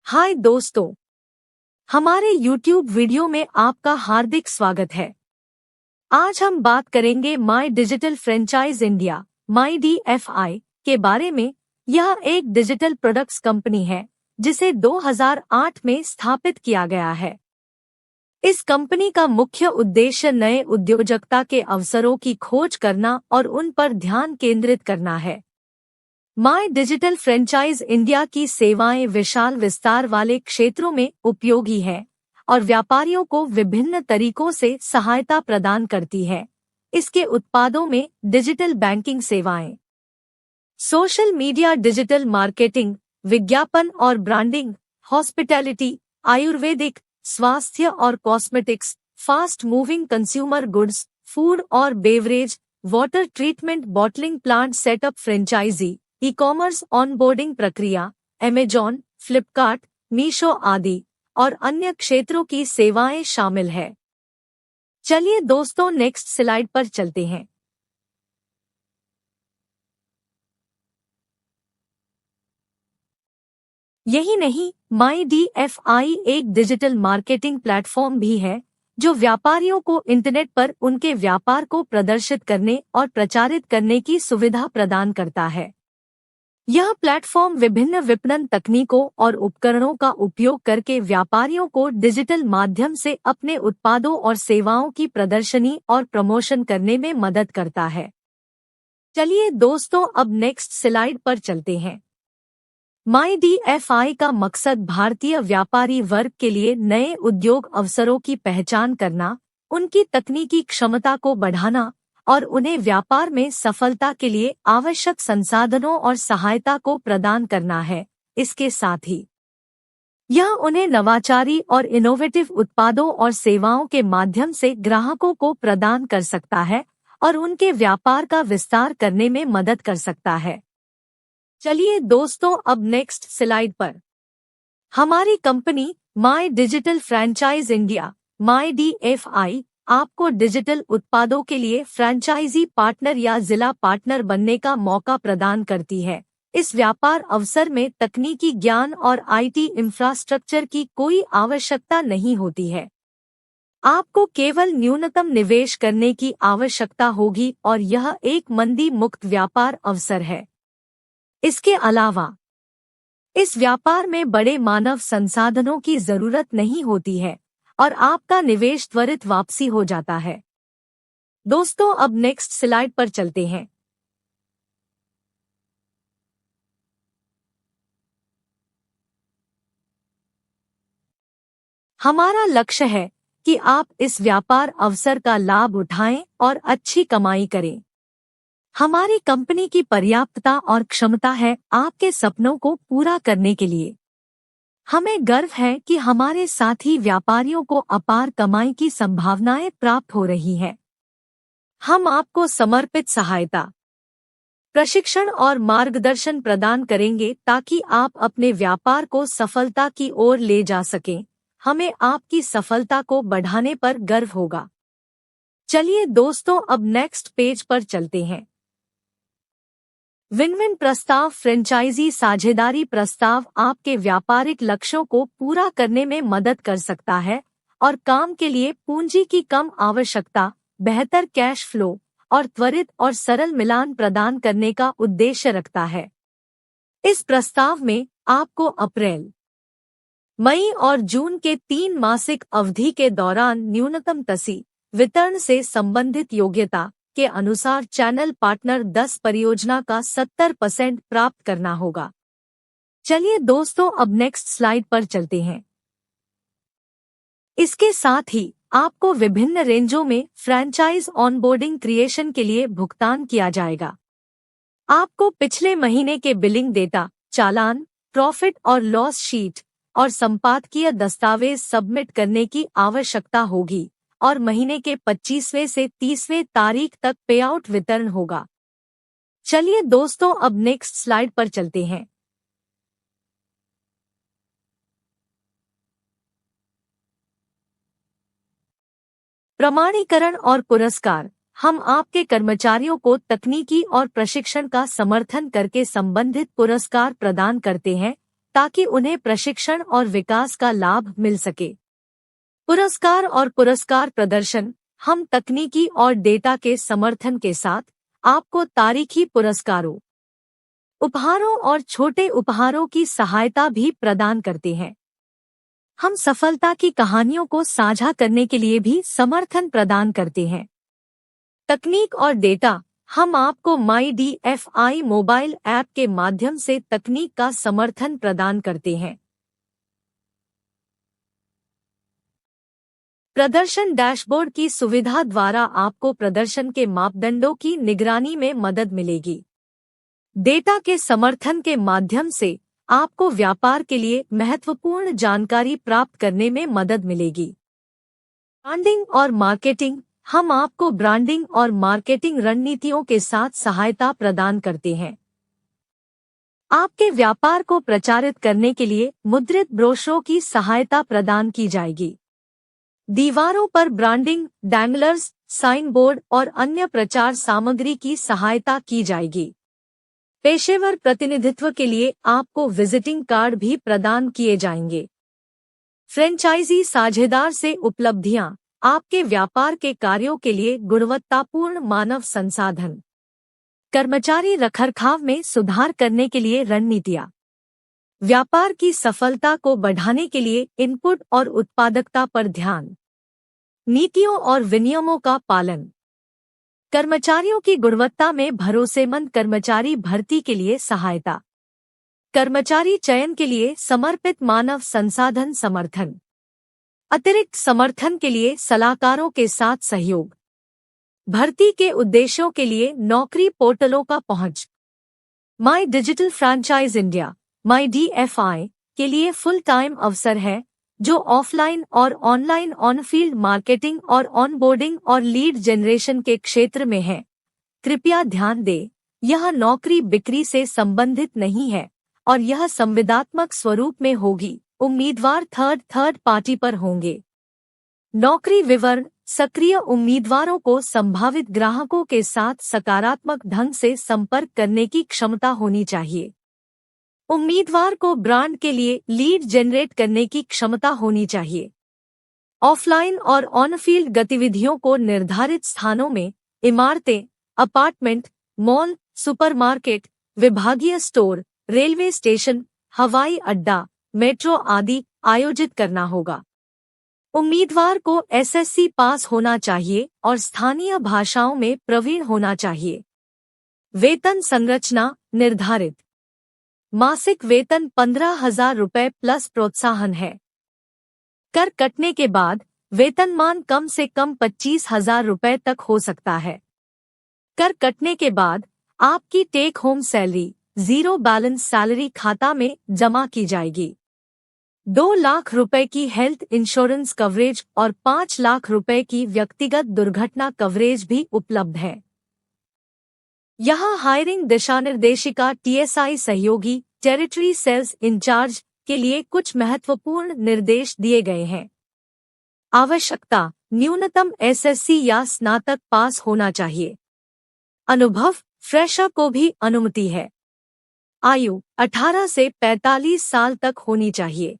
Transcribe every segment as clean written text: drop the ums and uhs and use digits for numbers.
हाय दोस्तों, हमारे YouTube video में आपका हार्दिक स्वागत है। आज हम बात करेंगे my digital franchise India MyDFI के बारे में। यह एक डिजिटल प्रोडक्ट्स कंपनी है जिसे 2008 में स्थापित किया गया है। इस कंपनी का मुख्य उद्देश्य नए उद्योजकता के अवसरों की खोज करना और उन पर ध्यान केंद्रित करना है। माई डिजिटल फ्रेंचाइज इंडिया की सेवाएं विशाल विस्तार वाले क्षेत्रों में उपयोगी हैं और व्यापारियों को विभिन्न तरीकों से सहायता प्रदान करती है। इसके उत्पादों में डिजिटल बैंकिंग सेवाएं, सोशल मीडिया, डिजिटल मार्केटिंग, विज्ञापन और ब्रांडिंग, हॉस्पिटैलिटी, आयुर्वेदिक, स्वास्थ्य और cosmetics, fast moving consumer goods, food और beverage, water treatment, bottling plant setup, franchisee, e-commerce onboarding प्रक्रिया, अमेजॉन, फ्लिपकार्ट, मीशो आदि और अन्य क्षेत्रों की सेवाएं शामिल है। चलिए दोस्तों, नेक्स्ट स्लाइड पर चलते हैं। यही नहीं, MyDFI एक डिजिटल मार्केटिंग प्लेटफॉर्म भी है जो व्यापारियों को इंटरनेट पर उनके व्यापार को प्रदर्शित करने और प्रचारित करने की सुविधा प्रदान करता है। यह प्लेटफॉर्म विभिन्न विपणन तकनीकों और उपकरणों का उपयोग करके व्यापारियों को डिजिटल माध्यम से अपने उत्पादों और सेवाओं की प्रदर्शनी और प्रमोशन करने में मदद करता है। चलिए दोस्तों, अब नेक्स्ट स्लाइड पर चलते हैं। MyDFI का मकसद भारतीय व्यापारी वर्ग के लिए नए उद्योग अवसरों की पहचान करना, उनकी तकनीकी क्षमता को बढ़ाना और उन्हें व्यापार में सफलता के लिए आवश्यक संसाधनों और सहायता को प्रदान करना है। इसके साथ ही यह उन्हें नवाचारी और इनोवेटिव उत्पादों और सेवाओं के माध्यम से ग्राहकों को प्रदान कर सकता है और उनके व्यापार का विस्तार करने में मदद कर सकता है। चलिए दोस्तों, अब नेक्स्ट स्लाइड पर हमारी company my digital franchise India MyDFI आपको डिजिटल उत्पादों के लिए फ्रेंचाइजी पार्टनर या जिला पार्टनर बनने का मौका प्रदान करती है। इस व्यापार अवसर में तकनीकी ज्ञान और IT इंफ्रास्ट्रक्चर की कोई आवश्यकता नहीं होती है। आपको केवल न्यूनतम निवेश करने की आवश्यकता होगी और यह एक मंदी मुक्त व्यापार अवसर है। इसके अलावा इस व्यापार में बड़े मानव संसाधनों की जरूरत नहीं होती है और आपका निवेश त्वरित वापसी हो जाता है। दोस्तों, अब नेक्स्ट स्लाइड पर चलते हैं। हमारा लक्ष्य है कि आप इस व्यापार अवसर का लाभ उठाएं और अच्छी कमाई करें। हमारी कंपनी की पर्याप्तता और क्षमता है आपके सपनों को पूरा करने के लिए। हमें गर्व है कि हमारे साथी व्यापारियों को अपार कमाई की संभावनाएं प्राप्त हो रही हैं। हम आपको समर्पित सहायता, प्रशिक्षण और मार्गदर्शन प्रदान करेंगे ताकि आप अपने व्यापार को सफलता की ओर ले जा सकें। हमें आपकी सफलता को बढ़ाने पर गर्व होगा। चलिए दोस्तों, अब नेक्स्ट पेज पर चलते हैं। विन विन प्रस्ताव, फ्रेंचाइजी साझेदारी प्रस्ताव आपके व्यापारिक लक्ष्यों को पूरा करने में मदद कर सकता है और काम के लिए पूंजी की कम आवश्यकता, बेहतर कैश फ्लो और त्वरित और सरल मिलान प्रदान करने का उद्देश्य रखता है। इस प्रस्ताव में आपको अप्रैल, मई और जून के 3 मासिक अवधि के दौरान न्यूनतम तसी वितरण से संबंधित योग्यता के अनुसार चैनल पार्टनर 10 परियोजना का 70% प्राप्त करना होगा। चलिए दोस्तों, अब नेक्स्ट स्लाइड पर चलते हैं। इसके साथ ही आपको विभिन्न रेंजों में फ्रेंचाइज ऑनबोर्डिंग क्रिएशन के लिए भुगतान किया जाएगा। आपको पिछले महीने के बिलिंग डेटा, चालान, प्रॉफिट और लॉस शीट और संपादकीय दस्तावेज सबमिट करने की आवश्यकता होगी और महीने के 25वें से 30वें तारीख तक पेआउट वितरण होगा। चलिए दोस्तों, अब नेक्स्ट स्लाइड पर चलते हैं। प्रमाणीकरण और पुरस्कार, हम आपके कर्मचारियों को तकनीकी और प्रशिक्षण का समर्थन करके संबंधित पुरस्कार प्रदान करते हैं ताकि उन्हें प्रशिक्षण और विकास का लाभ मिल सके। पुरस्कार और पुरस्कार प्रदर्शन। हम तकनीकी और डेटा के समर्थन के साथ आपको तारीखी पुरस्कारों, उपहारों और छोटे उपहारों की सहायता भी प्रदान करते हैं। हम सफलता की कहानियों को साझा करने के लिए भी समर्थन प्रदान करते हैं। तकनीक और डेटा। हम आपको MyDFI मोबाइल ऐप के माध्यम से तकनीक का समर्थन प्रदान करते हैं। प्रदर्शन डैशबोर्ड की सुविधा द्वारा आपको प्रदर्शन के मापदंडों की निगरानी में मदद मिलेगी। डेटा के समर्थन के माध्यम से आपको व्यापार के लिए महत्वपूर्ण जानकारी प्राप्त करने में मदद मिलेगी। ब्रांडिंग और मार्केटिंग। हम आपको ब्रांडिंग और मार्केटिंग रणनीतियों के साथ सहायता प्रदान करते हैं। आपके व्यापार को प्रचारित करने के लिए मुद्रित ब्रोशरों की सहायता प्रदान की जाएगी। दीवारों पर ब्रांडिंग, डैंगलर्स, साइन बोर्ड और अन्य प्रचार सामग्री की सहायता की जाएगी। पेशेवर प्रतिनिधित्व के लिए आपको विजिटिंग कार्ड भी प्रदान किए जाएंगे। फ्रेंचाइजी साझेदार से उपलब्धियां। आपके व्यापार के कार्यों के लिए गुणवत्तापूर्ण मानव संसाधन, कर्मचारी रखरखाव में सुधार करने के लिए रणनीतियां, व्यापार की सफलता को बढ़ाने के लिए इनपुट और उत्पादकता पर ध्यान, नीतियों और विनियमों का पालन, कर्मचारियों की गुणवत्ता में भरोसेमंद कर्मचारी भर्ती के लिए सहायता, कर्मचारी चयन के लिए समर्पित मानव संसाधन समर्थन, अतिरिक्त समर्थन के लिए सलाहकारों के साथ सहयोग, भर्ती के उद्देश्यों के लिए नौकरी पोर्टलों का पहुंच। My digital franchise India MyDFI के लिए फुल टाइम अवसर है जो ऑफलाइन और ऑनलाइन ऑन फील्ड मार्केटिंग और ऑनबोर्डिंग और लीड जनरेशन के क्षेत्र में है। कृपया ध्यान दें, यह नौकरी बिक्री से संबंधित नहीं है और यह संविदात्मक स्वरूप में होगी। उम्मीदवार थर्ड पार्टी पर होंगे। नौकरी विवरण। सक्रिय उम्मीदवारों को संभावित ग्राहकों के साथ सकारात्मक ढंग से संपर्क करने की क्षमता होनी चाहिए। उम्मीदवार को ब्रांड के लिए लीड जनरेट करने की क्षमता होनी चाहिए। ऑफलाइन और ऑन फील्ड गतिविधियों को निर्धारित स्थानों में, इमारतें, अपार्टमेंट, मॉल, सुपरमार्केट, विभागीय स्टोर, रेलवे स्टेशन, हवाई अड्डा, मेट्रो आदि आयोजित करना होगा। उम्मीदवार को SSC पास होना चाहिए और स्थानीय भाषाओं में प्रवीण होना चाहिए। वेतन संरचना निर्धारित। मासिक वेतन 15,000 रुपये प्लस प्रोत्साहन है। कर कटने के बाद वेतनमान कम से कम 25,000 रुपये तक हो सकता है। कर कटने के बाद आपकी take home salary zero balance salary खाता में जमा की जाएगी। 2 लाख रुपए की हेल्थ इंश्योरेंस कवरेज और 5 लाख रुपए की व्यक्तिगत दुर्घटना कवरेज भी उपलब्ध है। यहाँ हायरिंग दिशानिर्देशिका TSI सहयोगी टेरिटरी सेल्स इंचार्ज के लिए कुछ महत्वपूर्ण निर्देश दिए गए हैं। आवश्यकता। न्यूनतम SSC या स्नातक पास होना चाहिए। अनुभव। फ्रेशर को भी अनुमति है। आयु 18 से 45 साल तक होनी चाहिए।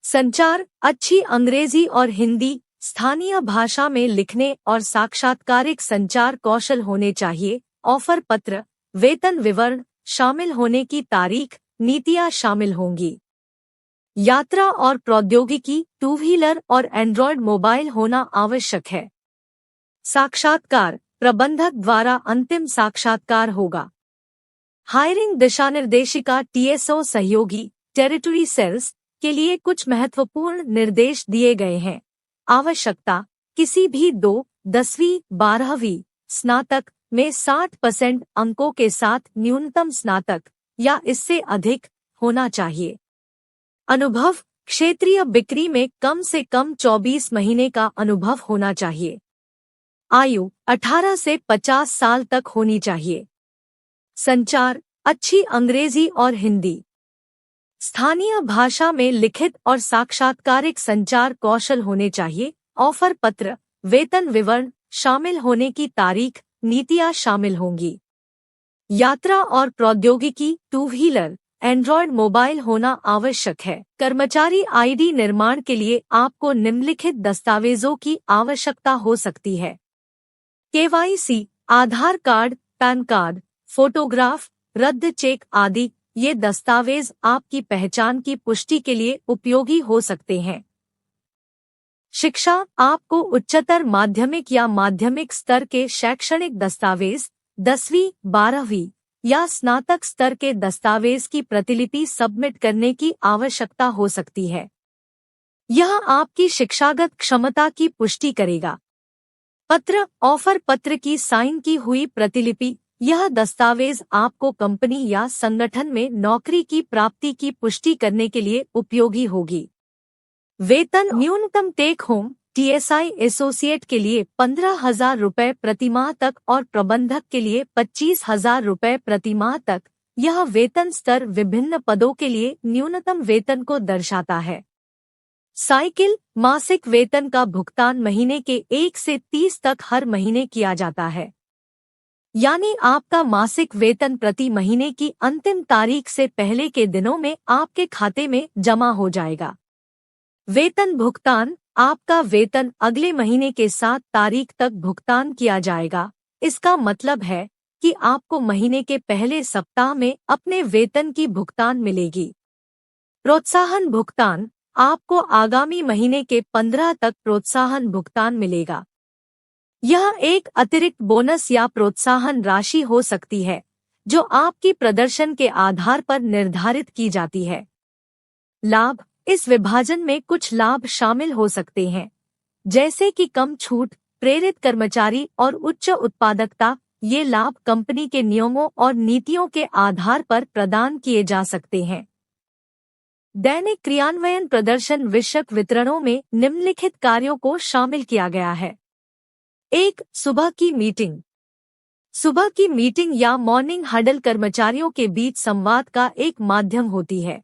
संचार। अच्छी अंग्रेजी और हिंदी, स्थानीय भाषा में लिखने और साक्षात्कारिक संचार कौशल होने चाहिए। ऑफर पत्र, वेतन विवरण, शामिल होने की तारीख, नीतियां शामिल होंगी। यात्रा और प्रौद्योगिकी, 2 व्हीलर और एंड्रॉयड मोबाइल होना आवश्यक है। साक्षात्कार। प्रबंधक द्वारा अंतिम साक्षात्कार होगा। हायरिंग दिशानिर्देशिका TSO सहयोगी टेरिटरी सेल्स के लिए कुछ महत्वपूर्ण निर्देश दिए गए हैं। आवश्यकता। किसी भी 2, 10वीं, 12वीं, स्नातक में 60% अंकों के साथ न्यूनतम स्नातक या इससे अधिक होना चाहिए। अनुभव। क्षेत्रीय बिक्री में कम से कम 24 महीने का अनुभव होना चाहिए। आयु 18 से 50 साल तक होनी चाहिए। संचार। अच्छी अंग्रेजी और हिंदी, स्थानीय भाषा में लिखित और साक्षात्कारिक संचार कौशल होने चाहिए। ऑफर पत्र, वेतन विवरण, शामिल होने की तारीख, नीतियां शामिल होंगी। यात्रा और प्रौद्योगिकी, 2 व्हीलर, एंड्रॉयड मोबाइल होना आवश्यक है। कर्मचारी आईडी निर्माण के लिए आपको निम्नलिखित दस्तावेजों की आवश्यकता हो सकती है। केवाईसी, आधार कार्ड, पैन कार्ड, फोटोग्राफ, रद्द चेक आदि। ये दस्तावेज आपकी पहचान की पुष्टि के लिए उपयोगी हो सकते हैं। शिक्षा, आपको उच्चतर माध्यमिक या माध्यमिक स्तर के शैक्षणिक दस्तावेज, 10वीं, 12वीं या स्नातक स्तर के दस्तावेज की प्रतिलिपि सबमिट करने की आवश्यकता हो सकती है। यह आपकी शिक्षागत क्षमता की पुष्टि करेगा। पत्र, ऑफर पत्र की साइन की हुई प्रतिलिपि। यह दस्तावेज आपको कंपनी या संगठन में नौकरी की प्राप्ति की पुष्टि करने के लिए उपयोगी होगी। वेतन, न्यूनतम टेक होम टीएसआई एसोसिएट के लिए 15,000 रुपये प्रतिमाह तक और प्रबंधक के लिए 25,000 रुपये प्रतिमाह तक। यह वेतन स्तर विभिन्न पदों के लिए न्यूनतम वेतन को दर्शाता है। साइकिल, मासिक वेतन का भुगतान महीने के 1 से 30 तक हर महीने किया जाता है। यानी आपका मासिक वेतन प्रति महीने की अंतिम तारीख से पहले के दिनों में आपके खाते में जमा हो जाएगा। वेतन भुगतान, आपका वेतन अगले महीने के 7 तारीख तक भुगतान किया जाएगा। इसका मतलब है कि आपको महीने के पहले सप्ताह में अपने वेतन की भुगतान मिलेगी। प्रोत्साहन भुगतान, आपको आगामी महीने के 15 तक प्रोत्साहन भुगतान मिलेगा। यह एक अतिरिक्त बोनस या प्रोत्साहन राशि हो सकती है जो आपकी प्रदर्शन के आधार पर निर्धारित की जाती है। लाभ, इस विभाजन में कुछ लाभ शामिल हो सकते हैं जैसे कि कम छूट, प्रेरित कर्मचारी और उच्च उत्पादकता। ये लाभ कंपनी के नियमों और नीतियों के आधार पर प्रदान किए जा सकते हैं। दैनिक क्रियान्वयन प्रदर्शन विषयक वितरणों में निम्नलिखित कार्यों को शामिल किया गया है। 1. सुबह की मीटिंग। सुबह की मीटिंग या मॉर्निंग हडल कर्मचारियों के बीच संवाद का एक माध्यम होती है।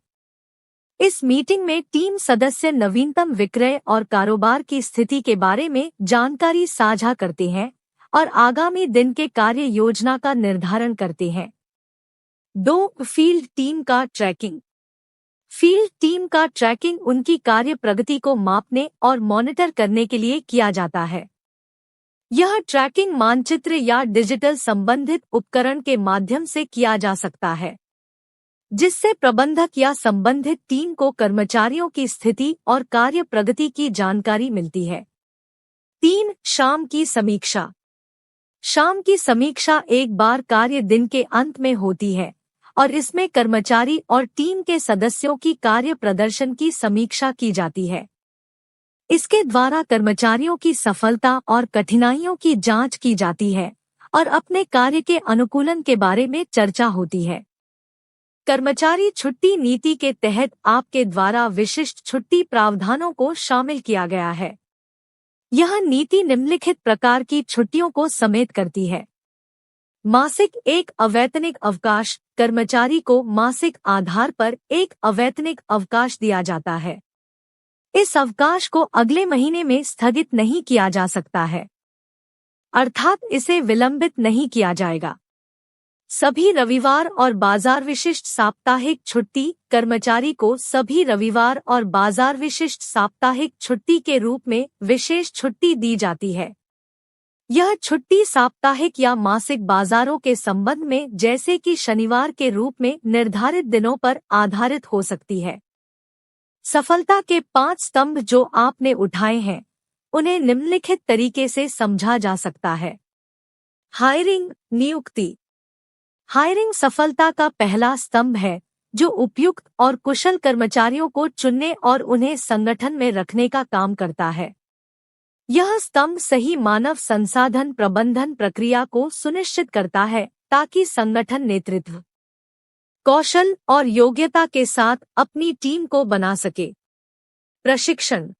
इस मीटिंग में टीम सदस्य नवीनतम विक्रय और कारोबार की स्थिति के बारे में जानकारी साझा करते हैं और आगामी दिन के कार्य योजना का निर्धारण करते हैं। 2. फील्ड टीम का ट्रैकिंग। फील्ड टीम का ट्रैकिंग उनकी कार्य प्रगति को मापने और मॉनिटर करने के लिए किया जाता है। यह ट्रैकिंग मानचित्र या डिजिटल संबंधित उपकरण के माध्यम से किया जा सकता है, जिससे प्रबंधक या संबंधित टीम को कर्मचारियों की स्थिति और कार्य प्रगति की जानकारी मिलती है। 3. शाम की समीक्षा। शाम की समीक्षा एक बार कार्य दिन के अंत में होती है और इसमें कर्मचारी और टीम के सदस्यों की कार्य प्रदर्शन की समीक्षा की जाती है। इसके द्वारा कर्मचारियों की सफलता और कठिनाइयों की जांच की जाती है और अपने कार्य के अनुकूलन के बारे में चर्चा होती है। कर्मचारी छुट्टी नीति के तहत आपके द्वारा विशिष्ट छुट्टी प्रावधानों को शामिल किया गया है। यह नीति निम्नलिखित प्रकार की छुट्टियों को समेत करती है। मासिक एक अवैतनिक अवकाश। कर्मचारी को मासिक आधार पर एक अवैतनिक अवकाश दिया जाता है। इस अवकाश को अगले महीने में स्थगित नहीं किया जा सकता है, अर्थात इसे विलंबित नहीं किया जाएगा। सभी रविवार और बाजार विशिष्ट साप्ताहिक छुट्टी। कर्मचारी को सभी रविवार और बाजार विशिष्ट साप्ताहिक छुट्टी के रूप में विशेष छुट्टी दी जाती है। यह छुट्टी साप्ताहिक या मासिक बाजारों के संबंध में जैसे कि शनिवार के रूप में निर्धारित दिनों पर आधारित हो सकती है। सफलता के 5 स्तंभ जो आपने उठाए हैं उन्हें निम्नलिखित तरीके से समझा जा सकता है। हायरिंग, नियुक्ति। हायरिंग सफलता का पहला स्तंभ है जो उपयुक्त और कुशल कर्मचारियों को चुनने और उन्हें संगठन में रखने का काम करता है। यह स्तंभ सही मानव संसाधन प्रबंधन प्रक्रिया को सुनिश्चित करता है ताकि संगठन नेतृत्व, कौशल और योग्यता के साथ अपनी टीम को बना सके। प्रशिक्षण।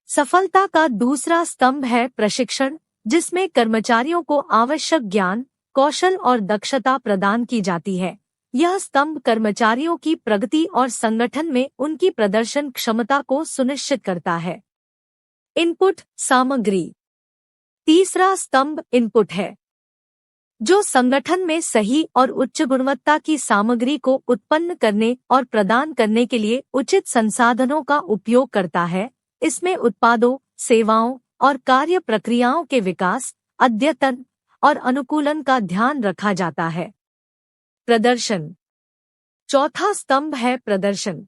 सफलता का दूसरा स्तंभ है प्रशिक्षण, जिसमें कर्मचारियों को आवश्यक ज्ञान, कौशल और दक्षता प्रदान की जाती है। यह स्तंभ कर्मचारियों की प्रगति और संगठन में उनकी प्रदर्शन क्षमता को सुनिश्चित करता है। इनपुट, सामग्री। तीसरा स्तंभ इनपुट है। जो संगठन में सही और उच्च गुणवत्ता की सामग्री को उत्पन्न करने और प्रदान करने के लिए उचित संसाधनों का उपयोग करता है। इसमें उत्पादों, सेवाओं और कार्य प्रक्रियाओं के विकास, अद्यतन और अनुकूलन का ध्यान रखा जाता है। प्रदर्शन। चौथा स्तंभ है प्रदर्शन,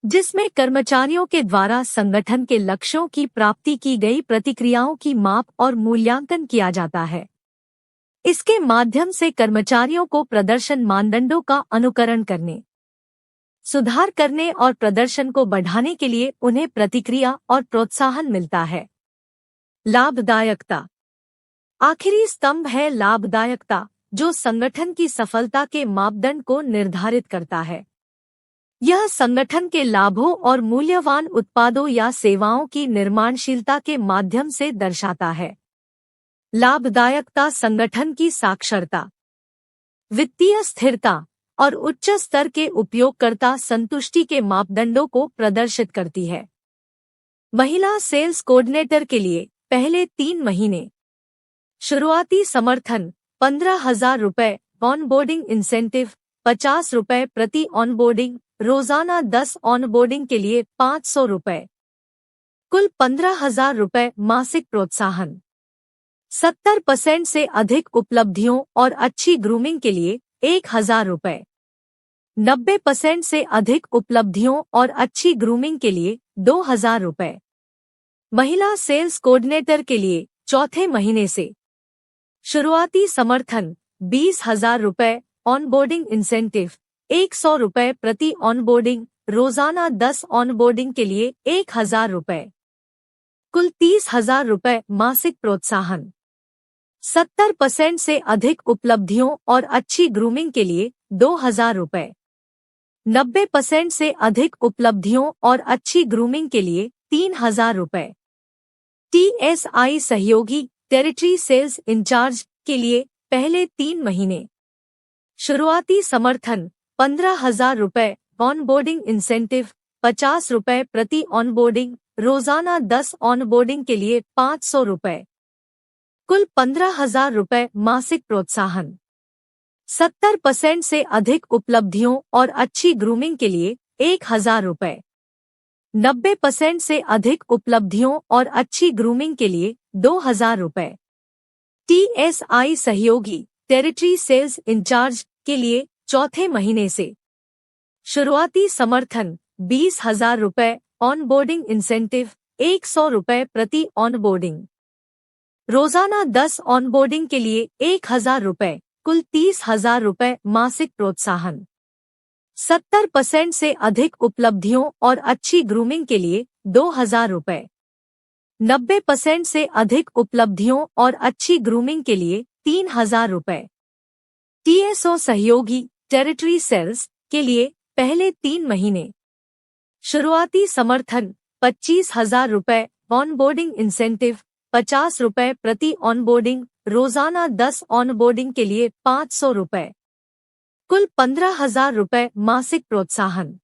जिसमें कर्मचारियों के द्वारा संगठन के लक्ष्यों की प्राप्ति की गई प्रतिक्रियाओं की माप और मूल्यांकन किया जाता है। इसके माध्यम से कर्मचारियों को प्रदर्शन मानदंडों का अनुकरण करने, सुधार करने और प्रदर्शन को बढ़ाने के लिए उन्हें प्रतिक्रिया और प्रोत्साहन मिलता है। लाभदायकता। आखिरी स्तंभ है लाभदायकता, जो संगठन की सफलता के मापदंड को निर्धारित करता है। यह संगठन के लाभों और मूल्यवान उत्पादों या सेवाओं की निर्माणशीलता के माध्यम से दर्शाता है। लाभदायकता संगठन की साक्षरता, वित्तीय स्थिरता और उच्च स्तर के उपयोगकर्ता संतुष्टि के मापदंडों को प्रदर्शित करती है। महिला सेल्स कोऑर्डिनेटर के लिए पहले 3 महीने। शुरुआती समर्थन 15,000 रुपये, ऑनबोर्डिंग इंसेंटिव 50 रुपये प्रति ऑनबोर्डिंग, रोजाना 10 ऑनबोर्डिंग के लिए 500 रुपये, कुल 15,000 रुपये मासिक प्रोत्साहन। 70% से अधिक उपलब्धियों और अच्छी ग्रूमिंग के लिए 1,000 रुपये, 90% से अधिक उपलब्धियों और अच्छी ग्रूमिंग के लिए 2,000 रुपये। महिला सेल्स कोऑर्डिनेटर के लिए चौथे महीने से। शुरुआती समर्थन 20,000 रुपये, ऑनबोर्डिंग इंसेंटिव 100 रुपये प्रति ऑनबोर्डिंग, रोजाना 10 ऑनबोर्डिंग के लिए 1,000 रुपये, कुल 30,000 रुपये मासिक प्रोत्साहन। 70% से अधिक उपलब्धियों और अच्छी ग्रूमिंग के लिए 2,000 रुपये, 90% से अधिक उपलब्धियों और अच्छी ग्रूमिंग के लिए 3,000 रुपये। TSI सहयोगी टेरिटरी सेल्स इंचार्ज के लिए पहले 3 महीने। शुरुआती समर्थन 15,000 रुपये, ऑनबोर्डिंग इंसेंटिव 50 रुपये प्रति ऑनबोर्डिंग, रोजाना 10 ऑनबोर्डिंग के लिए 500 रुपये, कुल 15,000 रुपये मासिक प्रोत्साहन। 70% से अधिक उपलब्धियों और अच्छी ग्रूमिंग के लिए 1,000 रुपये, 90% से अधिक उपलब्धियों और अच्छी ग्रूमिंग के लिए 2,000 रुपये। TSI सहयोगी टेरिटरी सेल्स इंचार्ज के लिए चौथे महीने से। शुरुआती समर्थन 20,000 रुपये, ऑनबोर्डिंग इंसेंटिव 100 रुपये प्रति ऑनबोर्डिंग, रोजाना 10 ऑनबोर्डिंग के लिए 1,000 रुपये, कुल 30,000 रुपये मासिक प्रोत्साहन। 70% से अधिक उपलब्धियों और अच्छी ग्रूमिंग के लिए 2,000 रुपये, 90% से अधिक उपलब्धियों और अच्छी ग्रूमिंग के लिए 3,000 रुपये। TSO सहयोगी टेरिटरी सेल्स के लिए पहले 3 महीने। शुरुआती समर्थन 25,000 रुपये, ऑनबोर्डिंग इंसेंटिव 50 रुपये प्रति ऑनबोर्डिंग, रोजाना 10 ऑनबोर्डिंग के लिए 500 रुपये, कुल 15,000 रुपये मासिक प्रोत्साहन।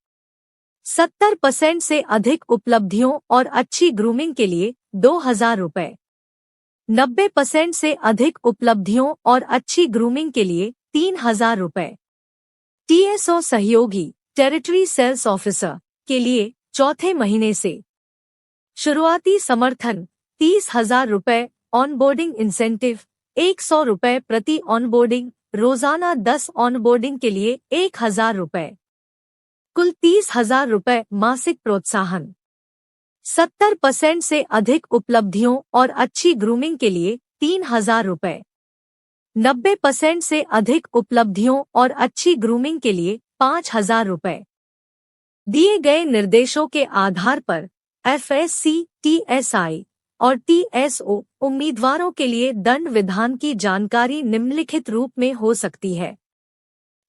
70% से अधिक उपलब्धियों और अच्छी ग्रूमिंग के लिए 2,000 रुपये, 90% से अधिक उपलब्धियों और अच्छी ग्रूमिंग के लिए 3,000 रुपये। TSO सहयोगी टेरिटरी सेल्स ऑफिसर के लिए चौथे महीने से। शुरुआती समर्थन 30,000 रुपये, ऑनबोर्डिंग इंसेंटिव 100 रुपये प्रति ऑनबोर्डिंग, रोजाना 10 ऑनबोर्डिंग के लिए 1,000 रुपये, कुल 30,000 रुपये मासिक प्रोत्साहन। 70% से अधिक उपलब्धियों और अच्छी ग्रूमिंग के लिए 3,000 रुपये, 90% से अधिक उपलब्धियों और अच्छी ग्रूमिंग के लिए 5,000 रुपये। दिए गए निर्देशों के आधार पर FSC, TSI और TSO उम्मीदवारों के लिए दंड विधान की जानकारी निम्नलिखित रूप में हो सकती है।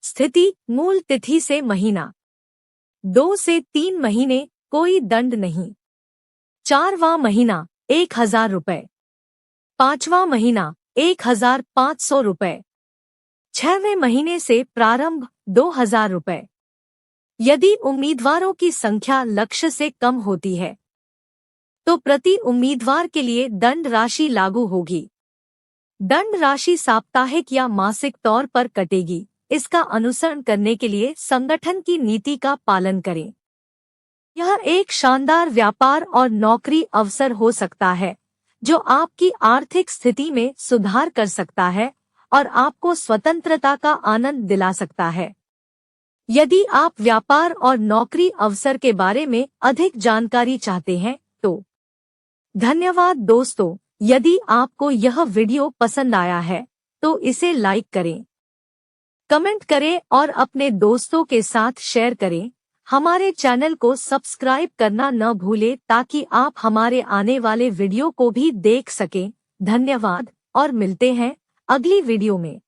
स्थिति: मूल तिथि से महीना। 2 से 3 महीने कोई दंड नहीं। 4वां महीना 1,000 रुपये। 5वां महीना 1,500 रुपये। 6वें महीने से प्रारंभ 2,000 रुपये। यदि उम्मीदवारों की संख्या लक्ष्य से कम होती है तो प्रति उम्मीदवार के लिए दंड राशि लागू होगी। दंड राशि साप्ताहिक या मासिक तौर पर कटेगी। इसका अनुसरण करने के लिए संगठन की नीति का पालन करें। यह एक शानदार व्यापार और नौकरी अवसर हो सकता है जो आपकी आर्थिक स्थिति में सुधार कर सकता है और आपको स्वतंत्रता का आनंद दिला सकता है। यदि आप व्यापार और नौकरी अवसर के बारे में अधिक जानकारी चाहते हैं तो धन्यवाद दोस्तों। यदि आपको यह वीडियो पसंद आया है तो इसे लाइक करें, कमेंट करें और अपने दोस्तों के साथ शेयर करें। हमारे चैनल को सब्सक्राइब करना न भूलें ताकि आप हमारे आने वाले वीडियो को भी देख सकें। धन्यवाद और मिलते हैं अगली वीडियो में।